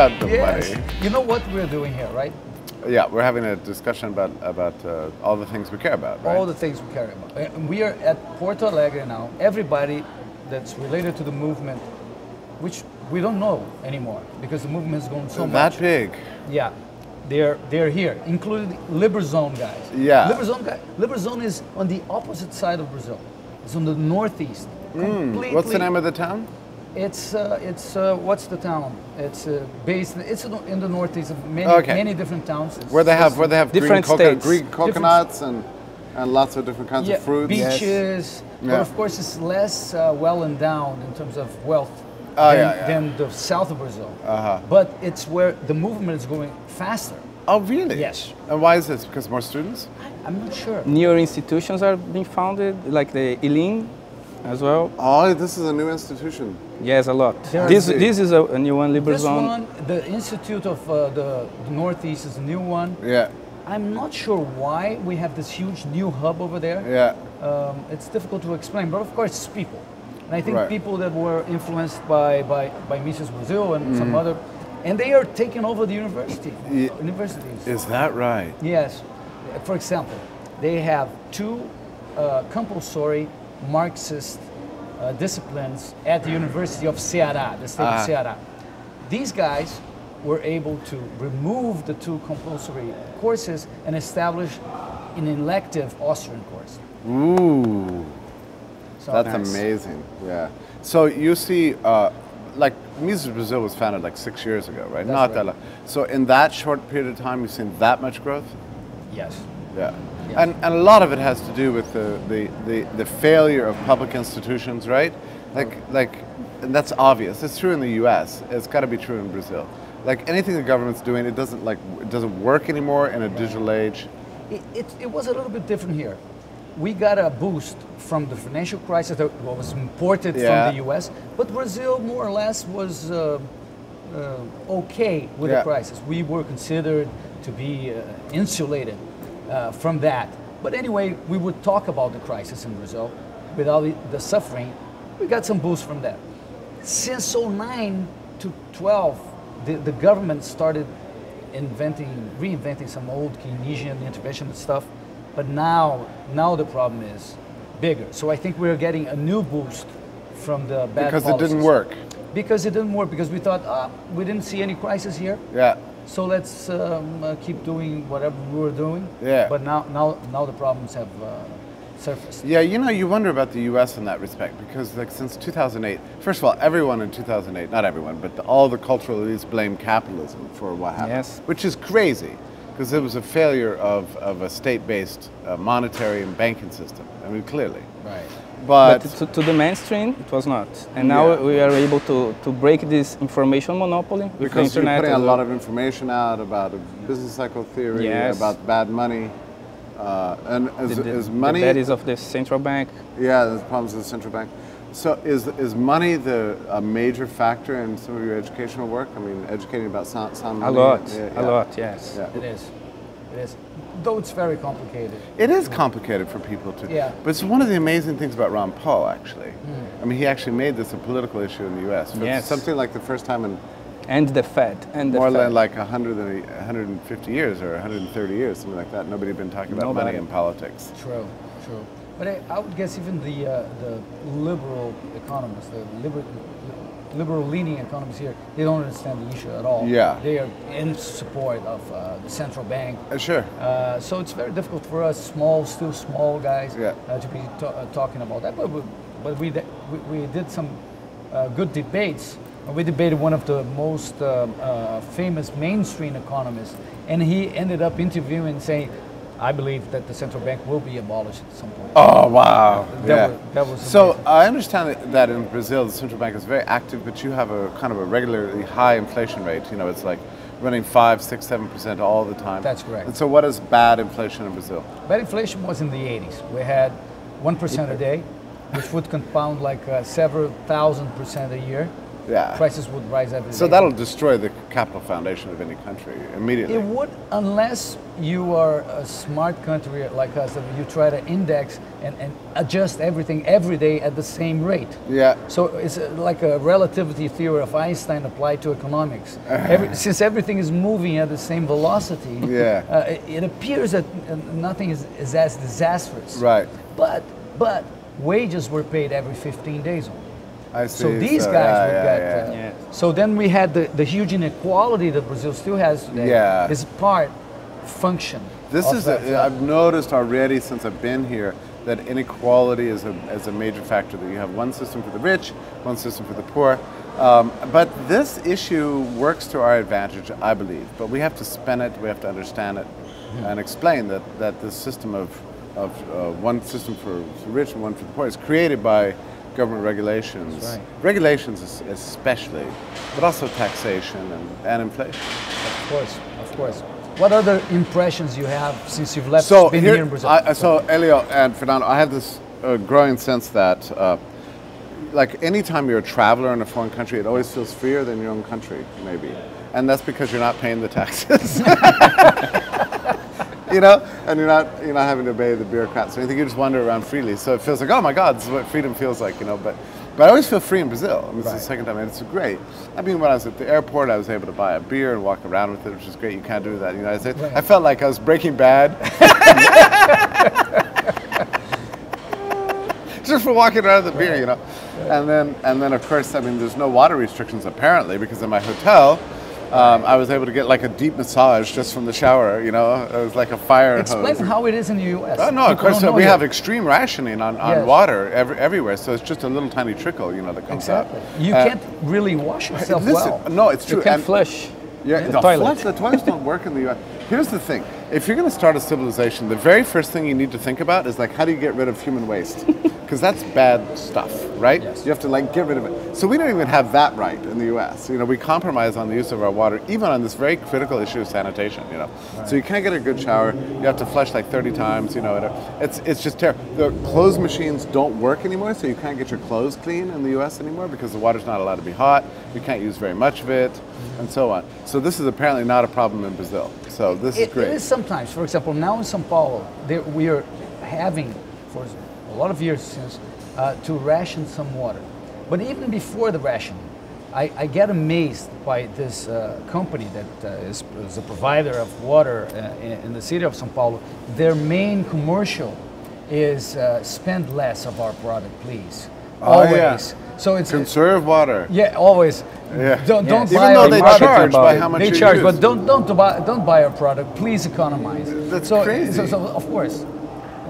cut the Yes. money. You know what we're doing here, right? Yeah, we're having a discussion about all the things we care about, right? All the things we care about. And we are at Porto Alegre now. Everybody that's related to the movement, which we don't know anymore because the movement has grown so much. That big. Yeah, they're here, including Liberzone guys. Yeah. Liberzone is on the opposite side of Brazil. It's on the northeast. Completely. What's the name of the town? It's what's the town? It's based. It's in the northeast of many different towns. Where they have different green coconuts and lots of different kinds of fruits. Beaches. Yeah. But of course, it's less well endowed in terms of wealth than the south of Brazil. But it's where the movement is going faster. Oh, really? Yes. And why is this? Because more students? I'm not sure. New institutions are being founded, like the ILIM as well. Oh, this is a new institution. Yes, a lot. This is a new one, Liberzone. This one, the Institute of the Northeast is a new one. Yeah. I'm not sure why we have this huge new hub over there. Yeah. It's difficult to explain, but of course it's people. And I think Right. people that were influenced by Mises Brasil and some other, and they are taking over the universities. Is that right? Yes. For example, they have two compulsory Marxist disciplines at the University of Ceará, the state of Ceará. These guys were able to remove the two compulsory courses and establish an elective Austrian course. Ooh. So That's amazing. Yeah. So you see, like Mises Brazil was founded like 6 years ago, right? That's Not right. that long. So in that short period of time, you've seen that much growth? Yes. Yeah. Yeah. And a lot of it has to do with the failure of public institutions, right? Like, and that's obvious. It's true in the U.S. It's got to be true in Brazil. Like anything the government's doing, it doesn't work anymore in a digital age. It was a little bit different here. We got a boost from the financial crisis that was imported from the U.S., but Brazil more or less was okay with the crisis. We were considered to be insulated from that. But anyway, we would talk about the crisis in Brazil without the suffering. We got some boost from that. Since 2009 to 12, the government started reinventing some old Keynesian interventionist stuff. But now the problem is bigger. So I think we're getting a new boost from the bad Because policies. it didn't work. Because it didn't work. Because we thought, we didn't see any crisis here. Yeah. So let's keep doing whatever we were doing. Yeah. But now the problems have surfaced. Yeah, you wonder about the U.S. in that respect because, like, since 2008, first of all, everyone in 2008, not everyone, but all the cultural elites blame capitalism for what happened, Yes. which is crazy because it was a failure of a state-based monetary and banking system. I mean, clearly. Right. But to the mainstream, it was not. And now we are able to break this information monopoly with because the internet. you're putting a as well. lot of information out about a business cycle theory, Yes. about bad money, and is money... That is of the central bank. Yeah, there's problems with the central bank. So is money a major factor in some of your educational work? I mean, educating about sound money? A lot, Yeah. a lot, yes. Yeah. It is. Though it's very complicated. It is complicated for people to... Yeah. But it's one of the amazing things about Ron Paul, actually. I mean, he actually made this a political issue in the U.S. For Yes. something like the first time in And the Fed. And the more Fed. than like 150 years or 130 years, something like that. Nobody had been talking about money in politics. True. But I would guess even the liberal economists, the liberal-leaning economists here, they don't understand the issue at all. Yeah. They are in support of the central bank. Sure. So it's very difficult for us, still small guys, to be talking about that. But we did some good debates. We debated one of the most famous mainstream economists, and he ended up interviewing and saying, I believe that the central bank will be abolished at some point. Oh, wow. That was so amazing. I understand that in Brazil, the central bank is very active, but you have a kind of a regularly high inflation rate. You know, it's like running 5, 6, 7% all the time. That's correct. And so what is bad inflation in Brazil? Bad inflation was in the 80s. We had 1% a day, which would compound like several thousand % a year. Yeah. Prices would rise every day. So that'll destroy the capital foundation of any country immediately. It would, unless you are a smart country like us, that you try to index and adjust everything every day at the same rate. Yeah. So it's like a relativity theory of Einstein applied to economics. Since everything is moving at the same velocity, it appears that nothing is as disastrous. Right. But wages were paid every 15 days only. I see. So these guys would get. So then we had the huge inequality that Brazil still has today. Yeah. Is part function. This is I've noticed already since I've been here that inequality is a major factor. That you have one system for the rich, one system for the poor. But this issue works to our advantage, I believe. But we have to spin it. We have to understand it, and explain that this system of one system for the rich and one for the poor is created by government regulations. Right. Regulations especially, but also taxation and inflation. Of course. What other impressions you have since you've left been here in Brazil? So Helio and Fernando, I have this growing sense that like anytime you're a traveler in a foreign country, it always feels freer than your own country, maybe. And that's because you're not paying the taxes. You know, and you're not having to obey the bureaucrats. So I think you just wander around freely. So it feels like, oh my God, this is what freedom feels like, you know. But I always feel free in Brazil. I mean, It's the second time, and it's great. I mean, when I was at the airport, I was able to buy a beer and walk around with it, which is great. You can't do that in the United States. Right. I felt like I was Breaking Bad. Just for walking around with the beer, you know. And then of course, I mean, there's no water restrictions apparently, because in my hotel, I was able to get like a deep massage just from the shower, you know. It was like a fire Explain hose. how it is in the U.S. Oh, no, of course, we have extreme rationing on water everywhere, so it's just a little tiny trickle, you know, that comes out. You can't really wash yourself well. No, it's true. You can't flush. Yeah, the toilets don't work in the U.S. Here's the thing. If you're going to start a civilization, the very first thing you need to think about is like, how do you get rid of human waste? Because that's bad stuff, right? Yes. You have to like get rid of it. So we don't even have that right in the U.S. You know, we compromise on the use of our water, even on this very critical issue of sanitation, you know. Right. So you can't get a good shower. You have to flush like 30 times, you know. It's just terrible. The clothes machines don't work anymore, so you can't get your clothes clean in the U.S. anymore because the water's not allowed to be hot. You can't use very much of it, and so on. So this is apparently not a problem in Brazil. So this is great. It is sometimes. For example, now in São Paulo, we are having, for a lot of years since, to ration some water. But even before the ration, I get amazed by this company that is a provider of water in the city of São Paulo. Their main commercial is spend less of our product, please. Always. Yeah. So it's conserve water. Yeah, always. Yeah. Don't buy even though they charge by how much they you charge, use. but don't buy our product. Please economize. That's crazy. So of course.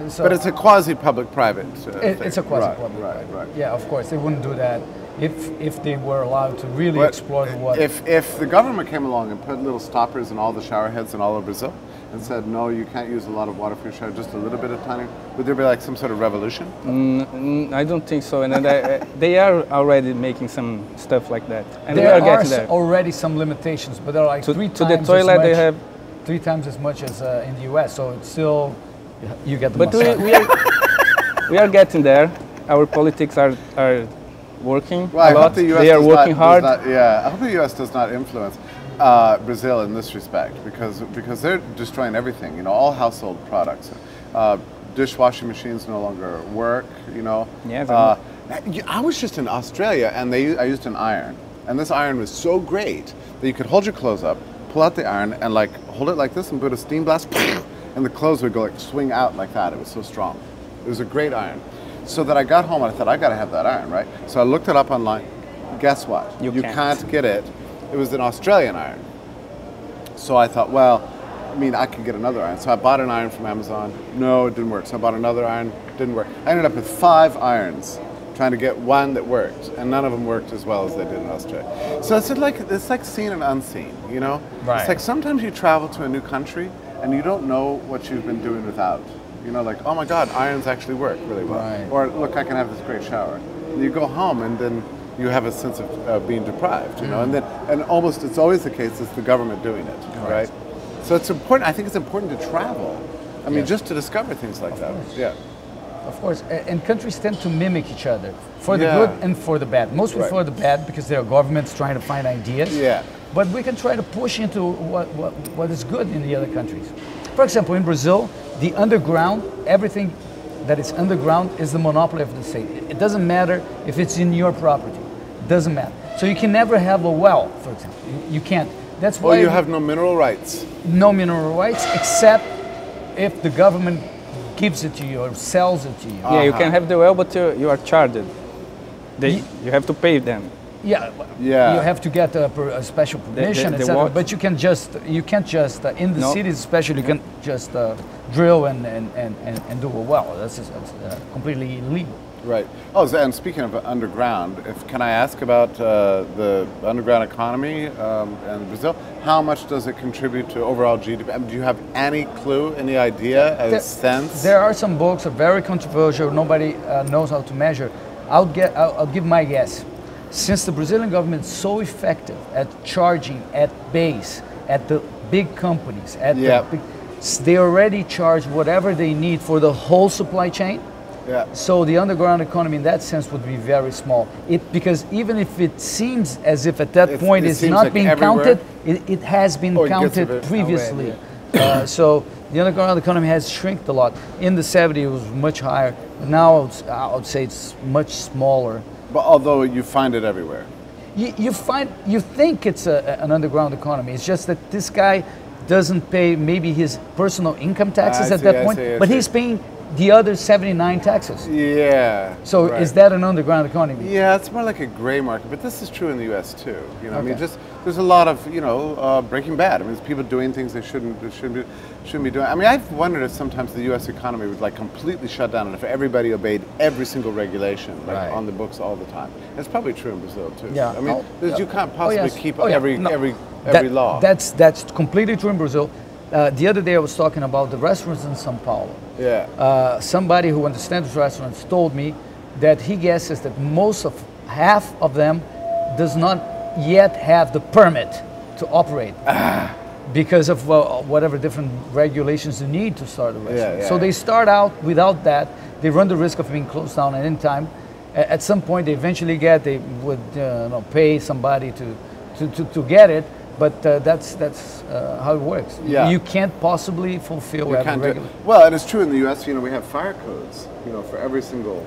So but it's a quasi-public-private thing. It's a quasi-public. Right. Yeah, of course they wouldn't do that if they were allowed to really explore the water. If the government came along and put little stoppers in all the shower heads in all of Brazil and said, no, you can't use a lot of water for your shower, just a little bit of tiny, would there be like some sort of revolution? I don't think so. And they are already making some stuff like that. And there we are getting there. Already some limitations, but they're like to the toilet they have 3 times as much as in the US. So it's still you get the. But we are getting there. Our politics are working a lot. They are working hard. I hope the U.S. does not influence Brazil in this respect because they're destroying everything. You know, all household products. Dishwashing machines no longer work. You know. Yeah. I was just in Australia and I used an iron, and this iron was so great that you could hold your clothes up, pull out the iron, and like hold it like this and put a steam blast, and the clothes would go like swing out like that. It was so strong. It was a great iron. So that I got home and I thought, I gotta have that iron, right? So I looked it up online. Guess what? You can't get it. It was an Australian iron. So I thought, well, I mean, I could get another iron. So I bought an iron from Amazon. No, it didn't work. So I bought another iron. Didn't work. I ended up with 5 irons trying to get one that worked, and none of them worked as well as they did in Australia. So it's like seen and unseen, you know? Right. It's like sometimes you travel to a new country and you don't know what you've been doing without. You know, like, oh my God, irons actually work really well. Right. Or look, I can have this great shower. And you go home and then you have a sense of being deprived, you know, and almost it's always the case it's the government doing it, right? So it's important. I think it's important to travel. I mean, just to discover things like that. Yeah. of course. And countries tend to mimic each other for the good and for the bad. Mostly for the bad because there are governments trying to find ideas. Yeah. But we can try to push into what is good in the other countries. For example, in Brazil, the underground, everything that is underground is the monopoly of the state. It doesn't matter if it's in your property. It doesn't matter. So you can never have a well, for example. You can't. That's why you have no mineral rights. No mineral rights, except if the government gives it to you or sells it to you. Yeah, you can have the well, but you are charged. You have to pay them. Yeah. You have to get a special permission, etc. But you can't just in the cities especially, you can just drill and do a well. That's completely illegal. Right. Oh, and speaking of underground, can I ask about the underground economy in Brazil? How much does it contribute to overall GDP? I mean, do you have any clue, any idea, sense? There are some books that are very controversial. Nobody knows how to measure. I'll give my guess. Since the Brazilian government is so effective at charging at base, at the big companies, they already charge whatever they need for the whole supply chain. Yeah. So the underground economy in that sense would be very small. Because even if it seems as if at that point it's not like being counted, it has been counted previously. So the underground economy has shrinked a lot. In the 70s it was much higher. Now I would say it's much smaller. But although you find it everywhere. You think it's an underground economy. It's just that this guy doesn't pay maybe his personal income taxes at that point, but he's paying the other 79 taxes. Yeah. So is that an underground economy? Yeah, it's more like a gray market, but this is true in the U.S. too. You know, I mean, there's a lot of Breaking Bad. I mean, there's people doing things they shouldn't be doing. I mean, I've wondered if sometimes the U.S. economy would like completely shut down, and if everybody obeyed every single regulation on the books all the time. It's probably true in Brazil too. Yeah. I mean, you can't possibly keep every law. That's completely true in Brazil. The other day I was talking about the restaurants in São Paulo. Yeah. Somebody who understands restaurants told me that he guesses that half of them does not yet have the permit to operate because of whatever different regulations you need to start a restaurant. So they start out without that. They run the risk of being closed down at any time. At some point they eventually they would pay somebody to get it. But that's how it works. Yeah. You can't possibly fulfill every regulation. Well, and it's true in the U.S. You know, we have fire codes. You know, for every single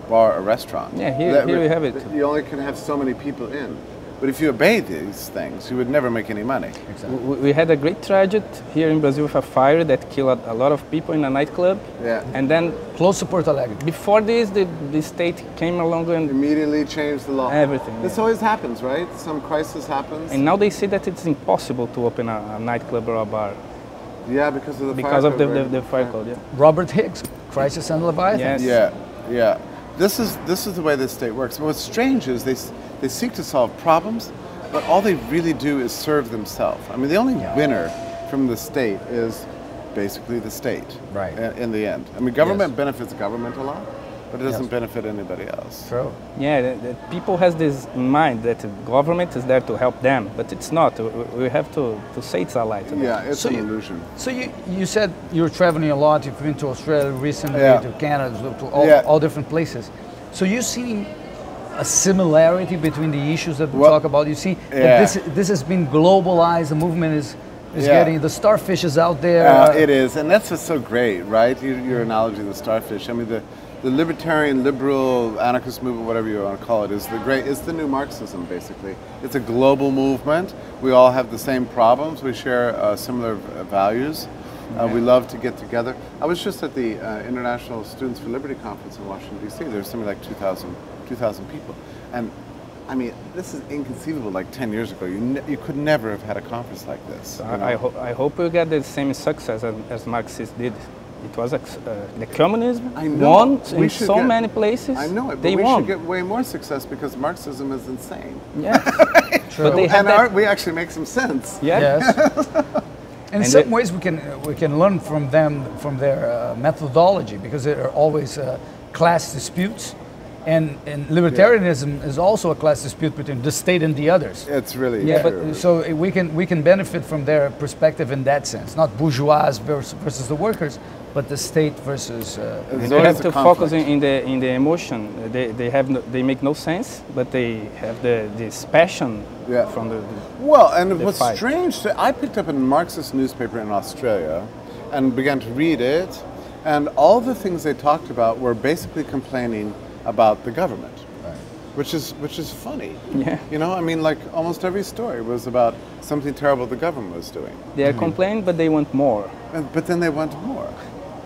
bar or restaurant. Yeah, here we have it. You only can have so many people in. But if you obey these things, you would never make any money. Exactly. We had a great tragedy here in Brazil with a fire that killed a lot of people in a nightclub. Yeah. And then close to Porto Alegre. Before this, the state came along and immediately changed the law. Everything. This always happens, right? Some crisis happens. And now they say that it's impossible to open a nightclub or a bar. Yeah, because of the fire code. Because of the fire code. Yeah. Robert Hicks, Crisis and Leviathan. Yes. Yeah. This is the way this state works. But what's strange is they seek to solve problems, but all they really do is serve themselves. I mean, the only winner from the state is basically the state. Right. In the end. I mean, government benefits government a lot, but it doesn't benefit anybody else. True. Yeah, the people has this in mind that the government is there to help them, but it's not. We have to say it's a lie to them. Yeah, it's an illusion. So you said you're traveling a lot. You've been to Australia recently, to Canada, to all different places. So you've seen a similarity between the issues that we talk about. You see that this has been globalized. The movement is getting, the starfish is out there. It is, and that's what's so great, right? Your analogy of the starfish. I mean, the libertarian, liberal, anarchist movement, whatever you want to call it, is the new Marxism, basically. It's a global movement. We all have the same problems. We share similar values. We love to get together. I was just at the International Students for Liberty Conference in Washington, D.C. There was something like 2,000 people. And I mean, this is inconceivable. Like 10 years ago, you could never have had a conference like this. I hope we get the same success as Marxists did. It was the communism won in so many places. I know it, but they we won. should get way more success because Marxism is insane. Yeah, true. But we actually make some sense. Yeah. Yes. In some ways, we can learn from them, from their methodology, because there are always class disputes. And libertarianism is also a class dispute between the state and the others. It's really But so we can benefit from their perspective in that sense, not bourgeois versus the workers, but the state versus. And you have to focus in the emotion. They make no sense, but they have this passion from the. Well, and what's fight. strange, I picked up a Marxist newspaper in Australia, and began to read it, and all the things they talked about were basically complaining about the government, which is funny. Yeah. You know, I mean, like almost every story was about something terrible the government was doing. They are complaining, but they want more. But then they want more,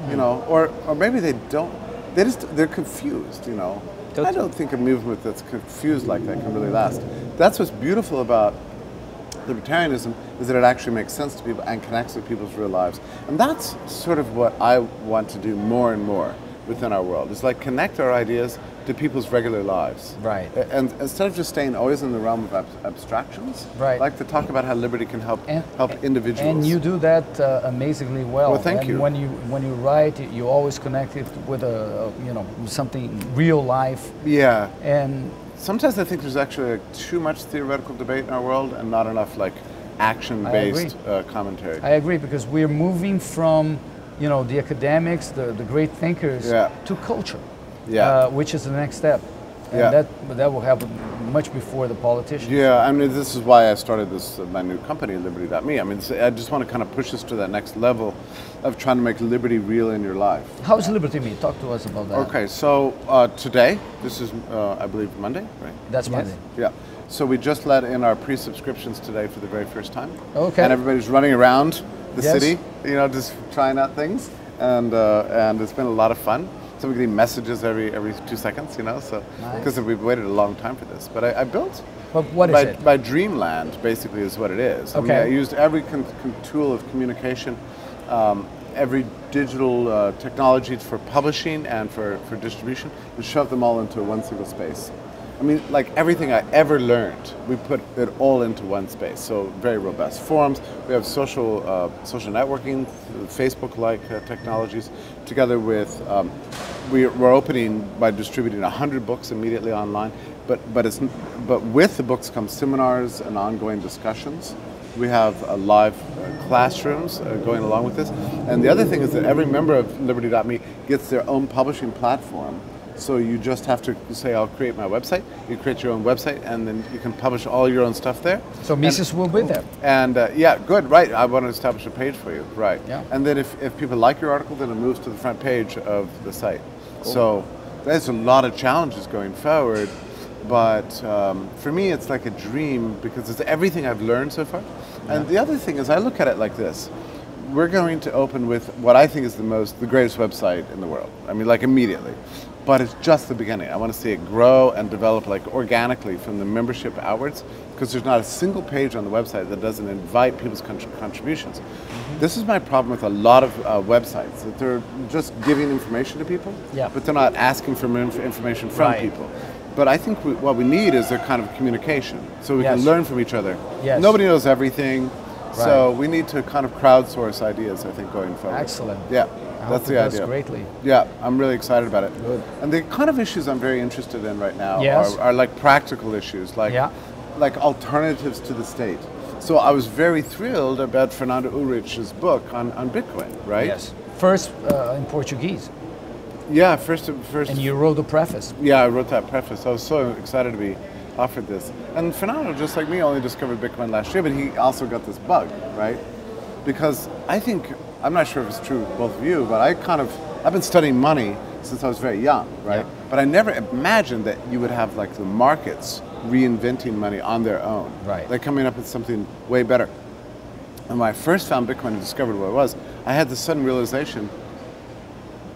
you know, or maybe they don't. They're confused, you know. Totally. I don't think a movement that's confused like that can really last. That's what's beautiful about libertarianism, is that it actually makes sense to people and connects with people's real lives. And that's sort of what I want to do more and more within our world. It's like connect our ideas to people's regular lives. Right. And instead of just staying always in the realm of abstractions, right. like to talk about how liberty can help individuals. And you do that amazingly well. Well, thank you. When you write, you always connect it with something real life. Yeah. And sometimes I think there's actually too much theoretical debate in our world and not enough like action-based commentary. I agree, because we're moving from the academics, the great thinkers, to culture, which is the next step. And that will happen much before the politicians. Yeah, I mean, this is why I started my new company, Liberty.me. I mean, I just want to kind of push us to that next level of trying to make liberty real in your life. How's Liberty.me? Talk to us about that. Okay, so today, this is, I believe, Monday, right? That's Monday. Yeah. So we just let in our pre-subscriptions today for the very first time. Okay. And everybody's running around the city, just trying out things, and it's been a lot of fun. So we're getting messages every 2 seconds, so because we've waited a long time for this. But I built. But what is it? By Dreamland, basically, is what it is. Okay. I mean, I used every tool of communication, every digital technology for publishing and for distribution, and shoved them all into one single space. I mean, like everything I ever learned, we put it all into one space. So very robust forums. We have social networking, Facebook-like technologies, together with we're opening by distributing 100 books immediately online. But with the books come seminars and ongoing discussions. We have live classrooms going along with this. And the other thing is that every member of Liberty.me gets their own publishing platform. So you just have to say, I'll create my website. You create your own website, and then you can publish all your own stuff there. So Mises will be there. And good, right. I want to establish a page for you, right. Yeah. And then if people like your article, then it moves to the front page of the site. Cool. So there's a lot of challenges going forward. But for me, it's like a dream, because it's everything I've learned so far. Yeah. And the other thing is, I look at it like this. We're going to open with what I think is the greatest website in the world. I mean, like immediately. But it's just the beginning. I want to see it grow and develop like organically from the membership outwards, because there's not a single page on the website that doesn't invite people's contributions. Mm-hmm. This is my problem with a lot of websites, that they're just giving information to people, but they're not asking for information from people. But I think what we need is a kind of communication, so we can learn from each other. Yes. Nobody knows everything, so we need to kind of crowdsource ideas, I think, going forward. Excellent. Yeah. That's the idea. Greatly. Yeah, I'm really excited about it. Good. And the kind of issues I'm very interested in right now are like practical issues, like alternatives to the state. So I was very thrilled about Fernando Ulrich's book on Bitcoin, right? Yes. First in Portuguese. Yeah, first. And you wrote the preface. Yeah, I wrote that preface. I was so excited to be offered this. And Fernando, just like me, only discovered Bitcoin last year, but he also got this bug, right? Because I think, I'm not sure if it's true with both of you, but I've been studying money since I was very young, right? Yeah. But I never imagined that you would have like the markets reinventing money on their own. Right. Like coming up with something way better. And when I first found Bitcoin and discovered what it was, I had this sudden realization,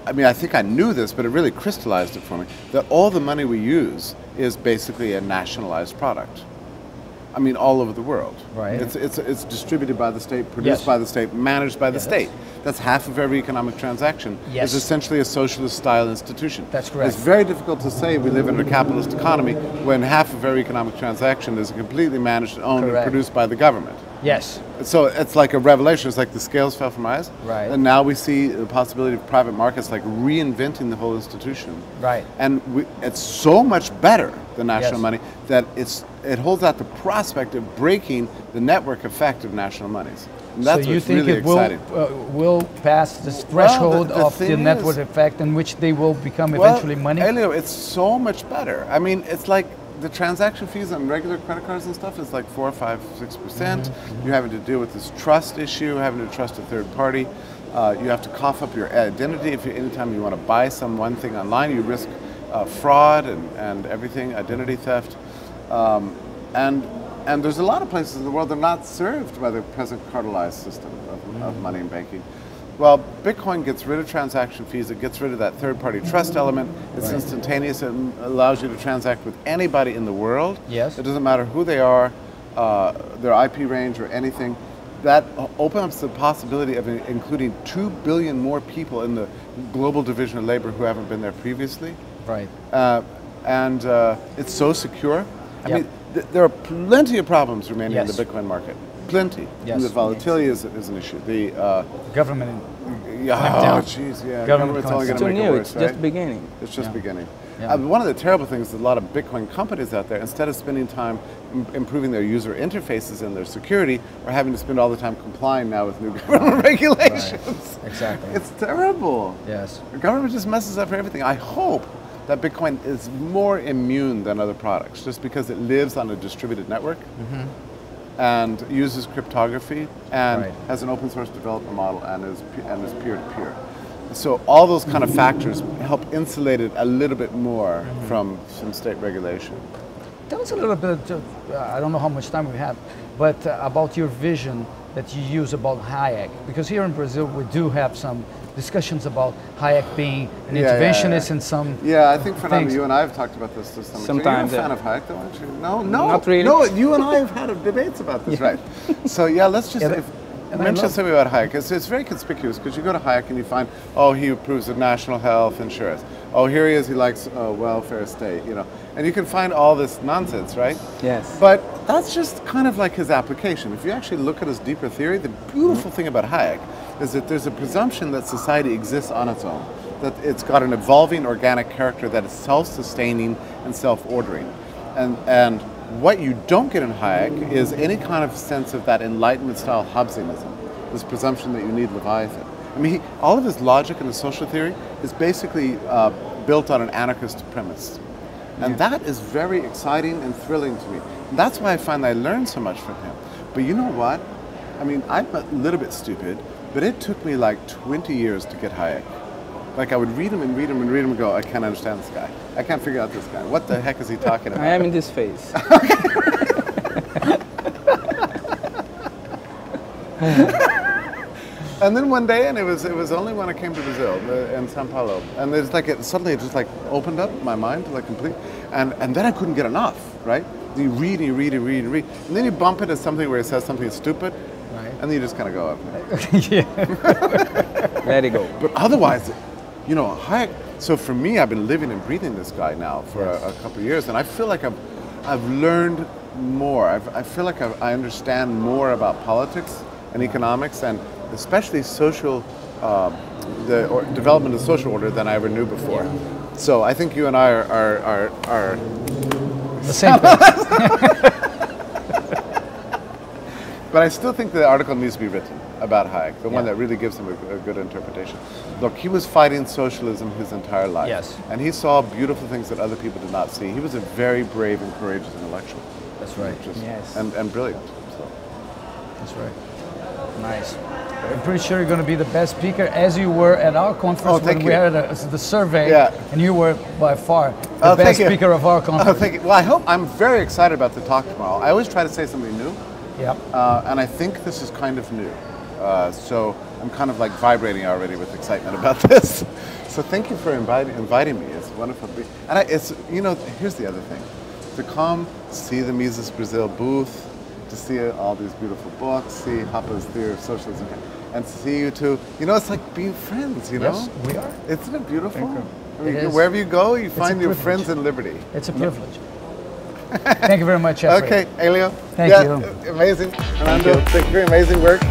I mean, I think I knew this, but it really crystallized it for me, that all the money we use is basically a nationalized product. I mean, all over the world. Right. It's distributed by the state, produced by the state, managed by the state. That's half of every economic transaction. Yes. It's essentially a socialist-style institution. That's correct. It's very difficult to say we live in a capitalist economy when half of every economic transaction is completely managed, owned, and produced by the government. Yes. So it's like a revelation. It's like the scales fell from our eyes. Right. And now we see the possibility of private markets like reinventing the whole institution. Right. And it's so much better than national Yes. money that it holds out the prospect of breaking the network effect of national monies. And that's so you what's think really it exciting. will pass this threshold the of the thing network is- effect in which they will become eventually money? Helio, it's so much better. I mean, it's like the transaction fees on regular credit cards and stuff is like 4, 5, 6%. You're having to deal with this trust issue, having to trust a third party. You have to cough up your identity. Anytime you want to buy one thing online, you risk fraud and everything, identity theft. And there's a lot of places in the world that are not served by the present cardalized system of money and banking. Well, Bitcoin gets rid of transaction fees. It gets rid of that third-party trust element. It's instantaneous. It allows you to transact with anybody in the world. Yes. It doesn't matter who they are, their IP range or anything. That opens up the possibility of including 2 billion more people in the global division of labor who haven't been there previously. Right. And it's so secure. I Yep. mean, there are plenty of problems remaining in Yes. the Bitcoin market. Plenty. Yes. The volatility is an issue. The Government. yeah, down. oh jeez, yeah. Government Government's only going It's to too make it new. worse, It's right? just beginning. It's just Yeah. beginning. Yeah. One of the terrible things is a lot of Bitcoin companies out there, instead of spending time improving their user interfaces and their security, are having to spend all the time complying now with new government regulations. Exactly. It's terrible. Yes. The government just messes up everything. I hope that Bitcoin is more immune than other products, just because it lives on a distributed network and uses cryptography and Right. has an open source development model and is peer-to-peer. So all those kind of factors help insulate it a little bit more from some state regulation. Tell us a little bit, I don't know how much time we have, but about your vision that you use about Hayek. Because here in Brazil, we do have some discussions about Hayek being an interventionist in some Yeah, I think Fernando, things. you and I have talked about this to some extent. Sometimes, You're a fan yeah. of Hayek, though, aren't you? No, no, Not really. No, you and I have had debates about this, right? So yeah, let's just Yeah, and I mention love- something about Hayek. It's very conspicuous because you go to Hayek and you find, oh, he approves of national health insurance. Oh, here he is, he likes welfare state, you know. And you can find all this nonsense, right? Yes. But that's just kind of like his application. If you actually look at his deeper theory, the beautiful thing about Hayek is that there's a presumption that society exists on its own, that it's got an evolving organic character that is self-sustaining and self-ordering. And what you don't get in Hayek is any kind of sense of that Enlightenment-style Hobbesianism, this presumption that you need Leviathan. I mean, all of his logic and his social theory is basically built on an anarchist premise. And that is very exciting and thrilling to me. And that's why I find I learned so much from him. But you know what? I mean, I'm a little bit stupid, but it took me like 20 years to get Hayek. Like I would read him and read him and read him and go, I can't understand this guy. I can't figure out this guy. What the heck is he talking about? I am in this phase. And then one day, and it was only when I came to Brazil in São Paulo, and there's like suddenly it just like opened up my mind like complete, and then I couldn't get enough, right? You read and you read and read and read, and then you bump into something where it says something stupid, Right. and then you just kind of go up. Let it go. But otherwise, you know, Hayek. So for me, I've been living and breathing this guy now for a couple of years, and I feel like I've learned more. I feel like I understand more about politics and economics, and especially social, development of social order than I ever knew before. So I think you and I are The same thing. But I still think the article needs to be written about Hayek, the one that really gives him a good interpretation. Look, he was fighting socialism his entire life. Yes. And he saw beautiful things that other people did not see. He was a very brave and courageous intellectual. That's right. Yes. And brilliant. So. That's right. Nice. I'm pretty sure you're going to be the best speaker, as you were at our conference when thank we you. had the survey, Yeah. and you were by far the Thank best you. speaker of our Oh, conference. thank you. Well, I hope, I'm very excited about the talk tomorrow. I always try to say something new, Yep. and I think this is kind of new. So I'm kind of like vibrating already with excitement about this. So thank you for inviting me. It's wonderful to be. And it's, you know, here's the other thing. To come see the Mises Brasil booth, to see all these beautiful books, see Hapa's Theory of Socialism, and see you two. You know, it's like being friends, you know? Yes, we are. Isn't it beautiful? I It mean, is. wherever you go, you find a your privilege. friends in liberty. It's a privilege. Thank you very much, Jeffrey. Okay, Helio. Thank you. Amazing. Fernando, thank you. Amazing work.